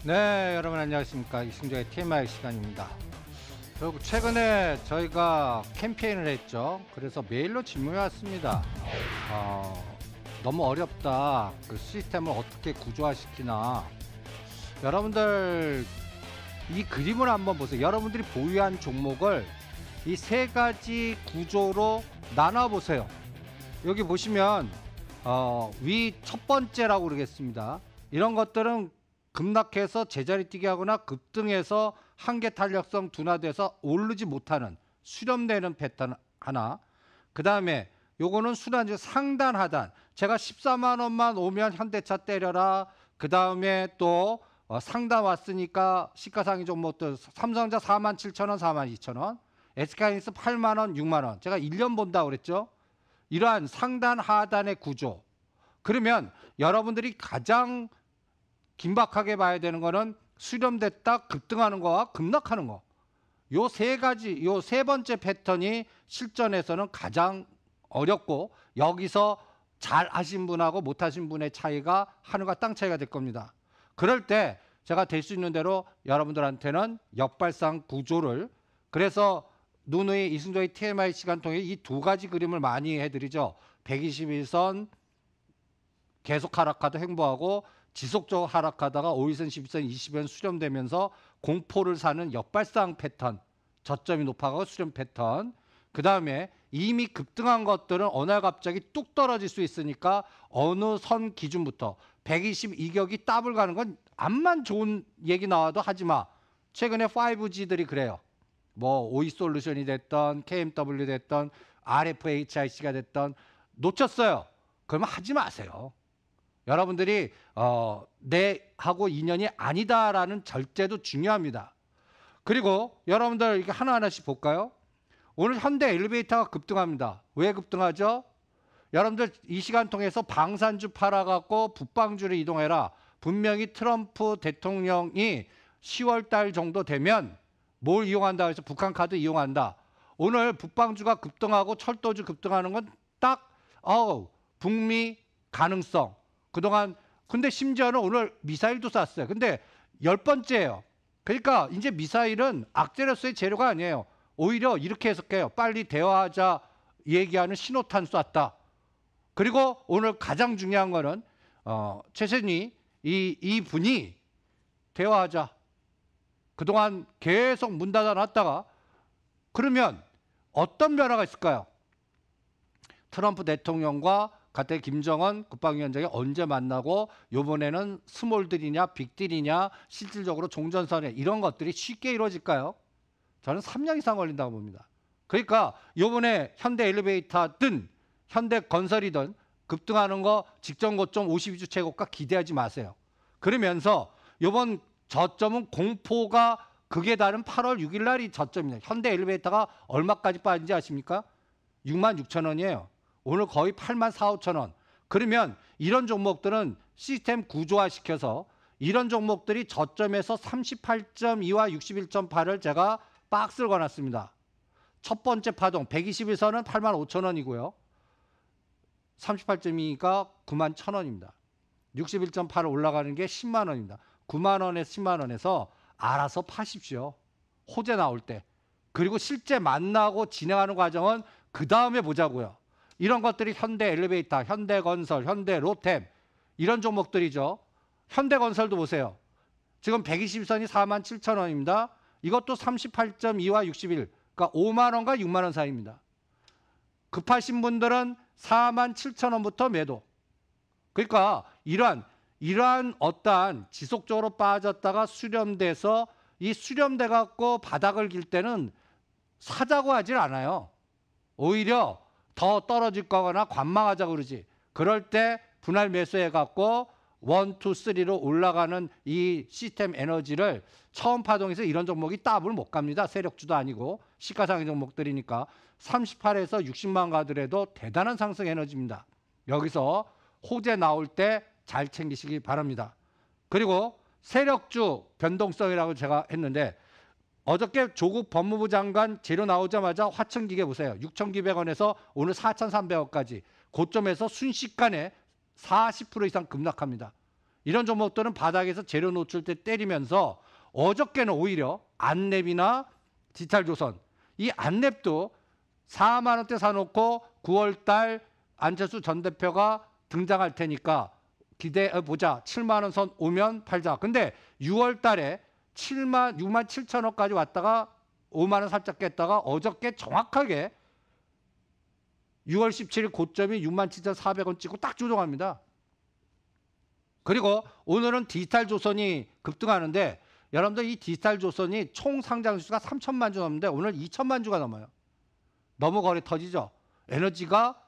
네, 여러분 안녕하십니까. 이승조의 TMI 시간입니다. 그리고 최근에 저희가 캠페인을 했죠. 그래서 메일로 질문이 왔습니다. 너무 어렵다. 그 시스템을 어떻게 구조화시키나. 여러분들 이 그림을 한번 보세요. 여러분들이 보유한 종목을 이 세 가지 구조로 나눠 보세요. 여기 보시면 위 첫 번째라고 그러겠습니다. 이런 것들은 급락해서 제자리 뛰게 하거나 급등해서 한계 탄력성 둔화돼서 오르지 못하는 수렴되는 패턴 하나. 그 다음에 요거는 순환주 상단 하단. 제가 14만 원만 오면 현대차 때려라. 그 다음에 또 상단 왔으니까 시가상위 종목들 삼성전자 47,000원 42,000원, SK하이닉스 8만 원 6만 원. 제가 1년 본다고 그랬죠. 이러한 상단 하단의 구조. 그러면 여러분들이 가장 긴박하게 봐야 되는 거는 수렴됐다 급등하는 거와 급락하는 거. 요 세 가지, 요 세 번째 패턴이 실전에서는 가장 어렵고 여기서 잘 하신 분하고 못 하신 분의 차이가 하늘과 땅 차이가 될 겁니다. 그럴 때 제가 될 수 있는 대로 여러분들한테는 역발상 구조를, 그래서 누누이 이승조의 TMI 시간 통해 이 두 가지 그림을 많이 해드리죠. 121선 계속 하락하다 횡보하고 지속적으로 하락하다가 5일선, 12선, 20선 수렴되면서 공포를 사는 역발상 패턴, 저점이 높아가고 수렴 패턴. 그 다음에 이미 급등한 것들은 어느 날 갑자기 뚝 떨어질 수 있으니까 어느 선 기준부터 122격이 더블 가는 건 암만 좋은 얘기 나와도 하지 마. 최근에 5G들이 그래요. 뭐 오이솔루션이 됐던 KMW 됐던 RFHIC가 됐던 놓쳤어요. 그러면 하지 마세요. 여러분들이 내하고 인연이 아니다라는 절제도 중요합니다. 그리고 여러분들 이렇게 하나하나씩 볼까요? 오늘 현대 엘리베이터가 급등합니다. 왜 급등하죠? 여러분들 이 시간 통해서 방산주 팔아갖고 북방주를 이동해라. 분명히 트럼프 대통령이 10월 달 정도 되면 뭘 이용한다 해서 북한 카드 이용한다. 오늘 북방주가 급등하고 철도주 급등하는 건 딱 북미 가능성. 그동안 근데 심지어는 오늘 미사일도 쐈어요. 근데 10번째예요. 그러니까 이제 미사일은 악재로서의 재료가 아니에요. 오히려 이렇게 해석해요. 빨리 대화하자 얘기하는 신호탄 쐈다. 그리고 오늘 가장 중요한 거는 최선희 이 분이 대화하자. 그동안 계속 문 닫아놨다가 그러면 어떤 변화가 있을까요? 트럼프 대통령과 그때 김정은 국방위원장이 언제 만나고 이번에는 스몰딜이냐 빅딜이냐 실질적으로 종전선언 이런 것들이 쉽게 이루어질까요? 저는 3년 이상 걸린다고 봅니다. 그러니까 이번에 현대 엘리베이터든 현대 건설이든 급등하는 거 직전 고점 52주 최고가 기대하지 마세요. 그러면서 이번 저점은 공포가 극에 달한 8월 6일 날이 저점입니다. 현대 엘리베이터가 얼마까지 빠진지 아십니까? 66,000원이에요. 오늘 거의 84,500원. 그러면 이런 종목들은 시스템 구조화시켜서 이런 종목들이 저점에서 38.2와 61.8을 제가 박스를 거놨습니다. 첫 번째 파동 121선은 85,000원이고요. 38.2가 91,000원입니다. 61.8을 올라가는 게 10만 원입니다. 9만 원에서 10만 원에서 알아서 파십시오. 호재 나올 때. 그리고 실제 만나고 진행하는 과정은 그 다음에 보자고요. 이런 것들이 현대 엘리베이터, 현대건설, 현대로템 이런 종목들이죠. 현대건설도 보세요. 지금 120선이 47,000원입니다. 이것도 38.2와 61, 그러니까 5만 원과 6만 원 사이입니다. 급하신 분들은 47,000원부터 매도. 그러니까 이러한 어떠한 지속적으로 빠졌다가 수렴돼서 이 수렴돼 갖고 바닥을 길 때는 사자고 하질 않아요. 오히려 더 떨어질 거거나 관망하자고 그러지. 그럴 때 분할 매수해 갖고 1, 2, 3로 올라가는 이 시스템 에너지를 처음 파동에서 이런 종목이 더블 못 갑니다. 세력주도 아니고 시가상위 종목들이니까 38에서 60만 가더라도 대단한 상승 에너지입니다. 여기서 호재 나올 때 잘 챙기시기 바랍니다. 그리고 세력주 변동성이라고 제가 했는데 어저께 조국 법무부 장관 재료 나오자마자 화천기계 보세요. 6,900원에서 오늘 4,300원까지 고점에서 순식간에 40% 이상 급락합니다. 이런 종목들은 바닥에서 재료 노출 때 때리면서 어저께는 오히려 안랩이나 디지털조선, 이 안랩도 4만 원대 사놓고 9월 달 안철수 전 대표가 등장할 테니까 기대해 보자. 7만 원 선 오면 팔자. 근데 6월 달에 6만 7천 원까지 왔다가 5만 원 살짝 깼다가 어저께 정확하게 6월 17일 고점이 67,400원 찍고 딱 조정합니다. 그리고 오늘은 디지털조선이 급등하는데 여러분들 이 디지털조선이 총 상장수가 3천만 주 넘는데 오늘 2천만 주가 넘어요. 너무 거래 터지죠. 에너지가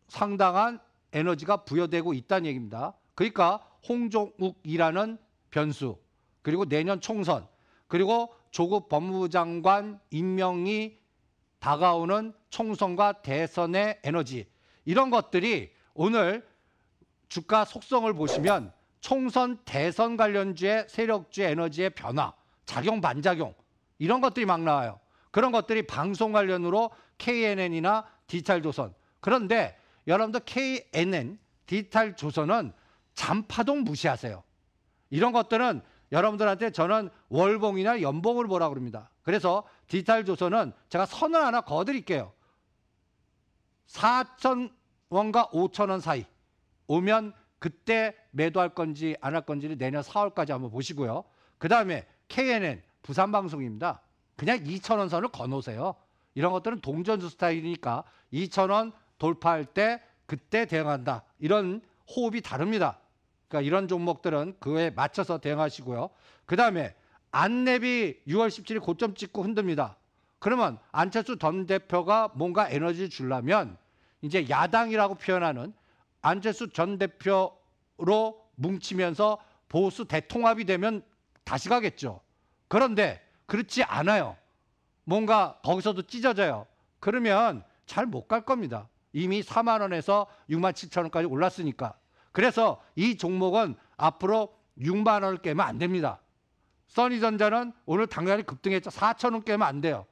상당한 에너지가 부여되고 있다는 얘기입니다. 그러니까 홍종욱이라는 변수, 그리고 내년 총선, 그리고 조국 법무부 장관 임명이 다가오는 총선과 대선의 에너지, 이런 것들이 오늘 주가 속성을 보시면 총선 대선 관련주의 세력주의 에너지의 변화, 작용 반작용, 이런 것들이 막 나와요. 그런 것들이 방송 관련으로 KNN이나 디지털조선. 그런데 여러분들 KNN, 디지털조선은 잔파동 무시하세요. 이런 것들은 여러분들한테 저는 월봉이나 연봉을 보라고 그럽니다. 그래서 디지털조선은 제가 선을 하나 그어드릴게요. 4,000원과 5,000원 사이 오면 그때 매도할 건지 안 할 건지를 내년 4월까지 한번 보시고요. 그 다음에 KNN, 부산방송입니다. 그냥 2,000원 선을 거놓으세요. 이런 것들은 동전주 스타일이니까 2,000원 돌파할 때 그때 대응한다. 이런 호흡이 다릅니다. 그러니까 이런 종목들은 그에 맞춰서 대응하시고요. 그 다음에 안랩이 6월 17일 고점 찍고 흔듭니다. 그러면 안철수 전 대표가 뭔가 에너지를 주려면 이제 야당이라고 표현하는 안철수 전 대표로 뭉치면서 보수 대통합이 되면 다시 가겠죠. 그런데 그렇지 않아요. 뭔가 거기서도 찢어져요. 그러면 잘 못 갈 겁니다. 이미 4만 원에서 6만 7천 원까지 올랐으니까. 그래서 이 종목은 앞으로 6만 원을 깨면 안 됩니다. 써니전자는 오늘 당연히 급등했죠. 4천 원 깨면 안 돼요.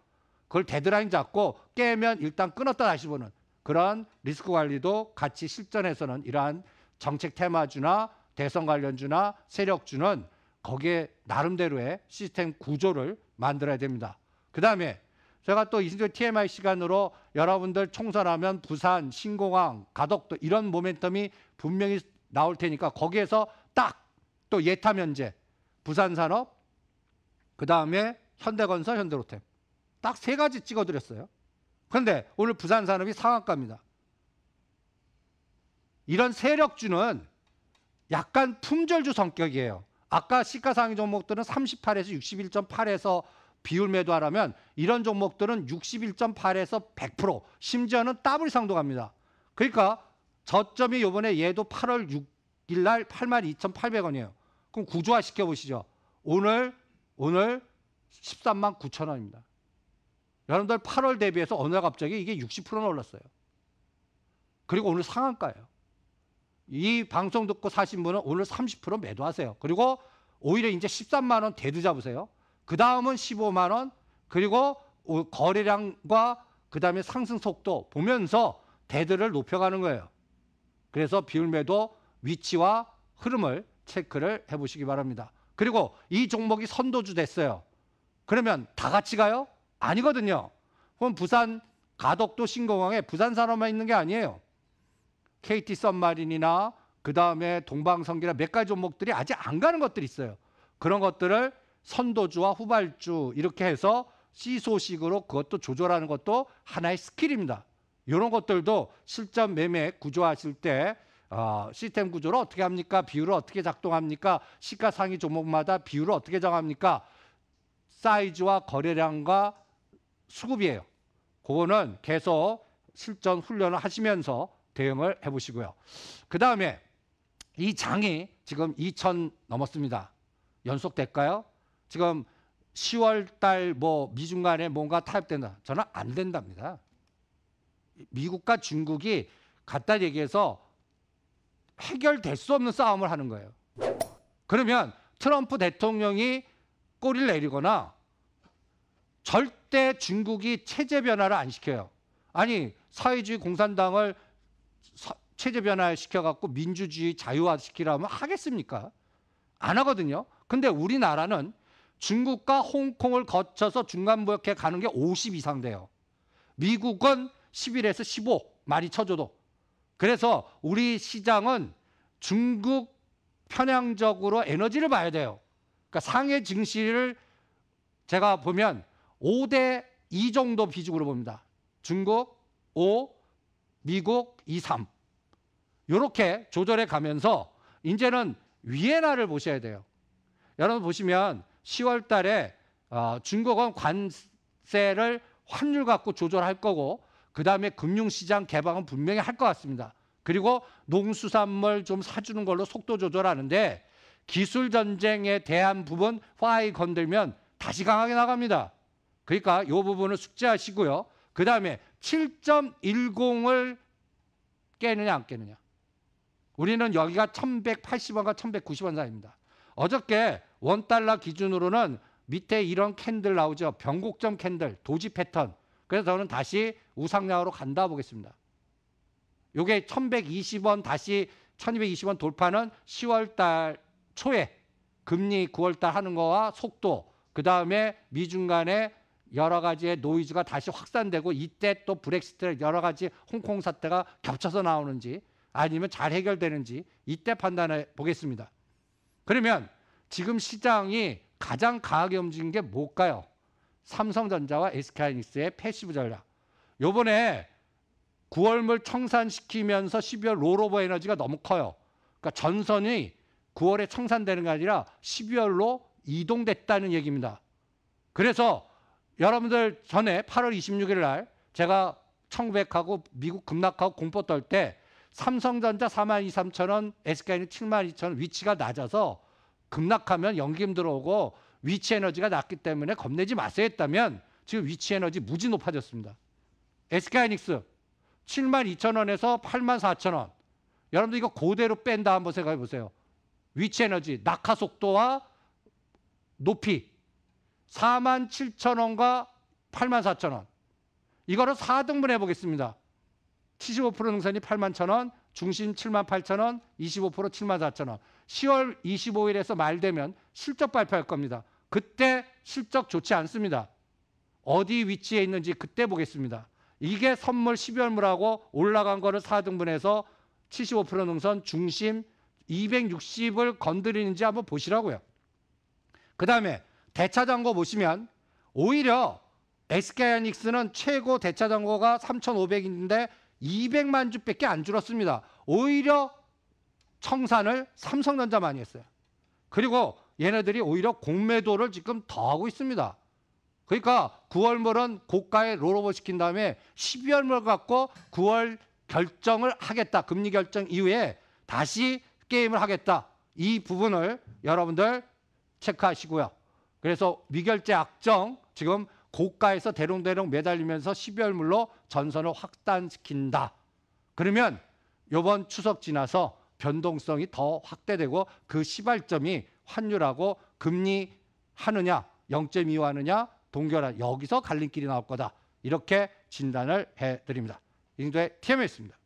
그걸 데드라인 잡고 깨면 일단 끊었다 다시 보는 그런 리스크 관리도 같이 실전에서는 이러한 정책 테마주나 대선 관련주나 세력주는 거기에 나름대로의 시스템 구조를 만들어야 됩니다. 그 다음에 제가 또 이승철 TMI 시간으로 여러분들 총선하면 부산, 신공항, 가덕도 이런 모멘텀이 분명히 나올 테니까 거기에서 딱 또 예타면제, 부산산업, 그 다음에 현대건설, 현대로템 딱 세 가지 찍어드렸어요. 그런데 오늘 부산산업이 상한가입니다. 이런 세력주는 약간 품절주 성격이에요. 아까 시가상위 종목들은 38에서 61.8에서 비율 매도하라면 이런 종목들은 61.8에서 100%, 심지어는 더블 이상도 갑니다. 그러니까 저점이 요번에 얘도 8월 6일 날 82,800원이에요. 그럼 구조화 시켜보시죠. 오늘 13만 9천 원입니다. 여러분들 8월 대비해서 어느 날 갑자기 이게 60%나 올랐어요. 그리고 오늘 상한가예요. 이 방송 듣고 사신 분은 오늘 30% 매도하세요. 그리고 오히려 이제 13만 원 대두 잡으세요. 그 다음은 15만 원, 그리고 거래량과 그 다음에 상승 속도 보면서 대두를 높여가는 거예요. 그래서 비율 매도 위치와 흐름을 체크를 해보시기 바랍니다. 그리고 이 종목이 선도주 됐어요. 그러면 다 같이 가요? 아니거든요. 그럼 부산 가덕도 신공항에 부산산업만 있는 게 아니에요. KT 썸마린이나 그 다음에 동방성기나 몇 가지 종목들이 아직 안 가는 것들이 있어요. 그런 것들을 선도주와 후발주 이렇게 해서 시소식으로 그것도 조절하는 것도 하나의 스킬입니다. 이런 것들도 실전 매매 구조하실 때 시스템 구조를 어떻게 합니까? 비율을 어떻게 작동합니까? 시가상위 종목마다 비율을 어떻게 정합니까? 사이즈와 거래량과 수급이에요. 그거는 계속 실전 훈련을 하시면서 대응을 해보시고요. 그 다음에 이 장이 지금 2천 넘었습니다. 연속될까요? 지금 10월 달 미중 간에 뭔가 타협된다. 저는 안 된답니다. 미국과 중국이 갖다 얘기해서 해결될 수 없는 싸움을 하는 거예요. 그러면 트럼프 대통령이 꼬리를 내리거나 절대 중국이 체제 변화를 안 시켜요. 아니 사회주의 공산당을 체제 변화시켜갖고 민주주의 자유화 시키라면 하겠습니까? 안 하거든요. 근데 우리나라는 중국과 홍콩을 거쳐서 중간무역해 가는 게 50 이상 돼요. 미국은 11에서 15 많이 쳐줘도. 그래서 우리 시장은 중국 편향적으로 에너지를 봐야 돼요. 그러니까 상해 증시를 제가 보면 5대 2 정도 비중으로 봅니다. 중국 5, 미국 2, 3. 이렇게 조절해 가면서 이제는 위엔화를 보셔야 돼요. 여러분 보시면 10월 달에 중국은 관세를 환율 갖고 조절할 거고 그다음에 금융시장 개방은 분명히 할 것 같습니다. 그리고 농수산물 좀 사주는 걸로 속도 조절하는데 기술 전쟁에 대한 부분 화이 건들면 다시 강하게 나갑니다. 그러니까 이 부분을 숙지하시고요. 그다음에 7.10을 깨느냐 안 깨느냐. 우리는 여기가 1180원과 1190원 사이입니다. 어저께 원달러 기준으로는 밑에 이런 캔들 나오죠. 변곡점 캔들, 도지 패턴. 그래서 저는 다시 우상향으로 간다 보겠습니다. 이게 1120원 다시 1220원 돌파는 10월 달 초에 금리 9월 달 하는 거와 속도, 그다음에 미중 간의 여러 가지의 노이즈가 다시 확산되고 이때 또 브렉시트 여러 가지 홍콩 사태가 겹쳐서 나오는지 아니면 잘 해결되는지 이때 판단해 보겠습니다. 그러면 지금 시장이 가장 강하게 움직인 게 뭘까요? 삼성전자와 SK하이닉스의 패시브 전략. 요번에 9월물 청산시키면서 12월 롤오버 에너지가 너무 커요. 그러니까 전선이 9월에 청산되는 게 아니라 12월로 이동됐다는 얘기입니다. 그래서 여러분들 전에 8월 26일 날 제가 1900하고 미국 급락하고 공포 떨 때 삼성전자 42,300원, SK는 72,000원 위치가 낮아서 급락하면 연기금 들어오고 위치 에너지가 낮기 때문에 겁내지 마세요 했다면 지금 위치 에너지 무지 높아졌습니다. SK하이닉스 72,000원에서 84,000원. 여러분들 이거 그대로 뺀다 한번 생각해 보세요. 위치 에너지 낙하 속도와 높이 47,000원과 84,000원. 이거를 4등분 해보겠습니다. 75% 능선이 81,000원, 중심 78,000원, 25% 74,000원. 10월 25일에서 말 되면 실적 발표할 겁니다. 그때 실적 좋지 않습니다. 어디 위치에 있는지 그때 보겠습니다. 이게 선물 12월물하고 올라간 거를 4등분해서 75% 능선 중심 260을 건드리는지 한번 보시라고요. 그 다음에 대차장고 보시면 오히려 SK하이닉스는 최고 대차장고가 3,500인데 200만 주밖에 안 줄었습니다. 오히려 청산을 삼성전자 많이 했어요. 그리고 얘네들이 오히려 공매도를 지금 더 하고 있습니다. 그러니까 9월물은 고가에 롤오버 시킨 다음에 12월물 갖고 9월 결정을 하겠다. 금리 결정 이후에 다시 게임을 하겠다. 이 부분을 여러분들 체크하시고요. 그래서 미결제 악정 지금 고가에서 대롱대롱 매달리면서 12월물로 전선을 확단시킨다. 그러면 이번 추석 지나서 변동성이 더 확대되고 그 시발점이 환율하고 금리 하느냐 0.25 하느냐 동결하느냐 여기서 갈림길이 나올 거다. 이렇게 진단을 해드립니다. 이 정도의 TMI였습니다.